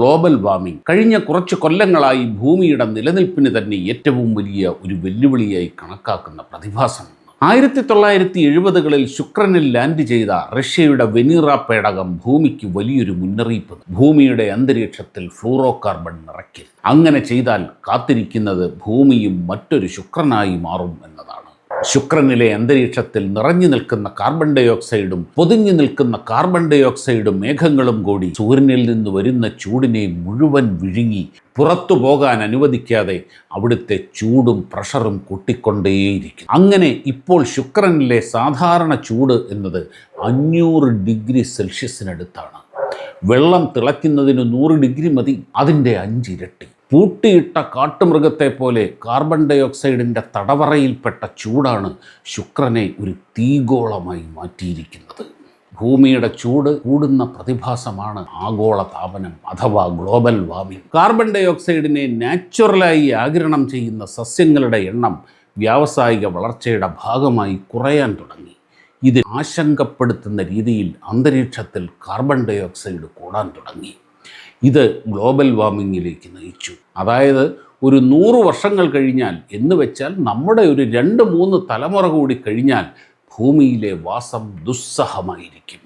Global warming കഴിഞ്ഞ കുറച്ച് കൊല്ലങ്ങളായി ഭൂമിയുടെ നിലനിൽപ്പിന് തന്നെ ഏറ്റവും വലിയ ഒരു വെല്ലുവിളിയായി കണക്കാക്കുന്ന പ്രതിഭാസമാണ്. 1970-കളിൽ ശുക്രനിൽ ലാൻഡ് ചെയ്ത റഷ്യയുടെ വെനീറ പേടകം ഭൂമിക്ക് വലിയൊരു മുന്നറിയിപ്പ്. ഭൂമിയുടെ അന്തരീക്ഷത്തിൽ ഫ്ലൂറോ കാർബൺ നിറയ്ക്കരുത്. അങ്ങനെ ചെയ്താൽ കാത്തിരിക്കുന്നത് ഭൂമിയും മറ്റൊരു ശുക്രനായി മാറും എന്നതാണ്. ശുക്രനിലെ അന്തരീക്ഷത്തിൽ നിറഞ്ഞു നിൽക്കുന്ന കാർബൺ ഡൈ ഓക്സൈഡും പൊതിഞ്ഞു നിൽക്കുന്ന കാർബൺ ഡൈ ഓക്സൈഡും മേഘങ്ങളും കൂടി സൂര്യനിൽ നിന്ന് വരുന്ന ചൂടിനെ മുഴുവൻ വിഴുങ്ങി പുറത്തു പോകാൻ അനുവദിക്കാതെ അവിടുത്തെ ചൂടും പ്രഷറും കൂട്ടിക്കൊണ്ടേയിരിക്കും. അങ്ങനെ ഇപ്പോൾ ശുക്രനിലെ സാധാരണ ചൂട് എന്നത് 500 ഡിഗ്രി സെൽഷ്യസിനടുത്താണ്. വെള്ളം തിളയ്ക്കുന്നതിന് 100 ഡിഗ്രി മതി, അതിൻ്റെ 5 ഇരട്ടി. പൂട്ടിയിട്ട കാട്ടുമൃഗത്തെ പോലെ കാർബൺ ഡൈ ഓക്സൈഡിൻ്റെ തടവറയിൽപ്പെട്ട ചൂടാണ് ശുക്രനെ ഒരു തീഗോളമായി മാറ്റിയിരിക്കുന്നത്. ഭൂമിയുടെ ചൂട് കൂടുന്ന പ്രതിഭാസമാണ് ആഗോള താപനം അഥവാ ഗ്ലോബൽ വാർമിംഗ്. കാർബൺ ഡൈ ഓക്സൈഡിനെ നാച്ചുറലായി ആഗിരണം ചെയ്യുന്ന സസ്യങ്ങളുടെ എണ്ണം വ്യാവസായിക വളർച്ചയുടെ ഭാഗമായി കുറയാൻ തുടങ്ങി. ഇത് ആശങ്കപ്പെടുത്തുന്ന രീതിയിൽ അന്തരീക്ഷത്തിൽ കാർബൺ ഡൈ ഓക്സൈഡ് കൂടാൻ തുടങ്ങി. ഇത് ഗ്ലോബൽ വാർമിങ്ങിലേക്ക് നയിച്ചു. അതായത് ഒരു 100 വർഷങ്ങൾ കഴിഞ്ഞാൽ എന്ന് വെച്ചാൽ നമ്മുടെ ഒരു 2-3 തലമുറ കൂടി കഴിഞ്ഞാൽ ഭൂമിയിലെ വാസം ദുസ്സഹമായിരിക്കും.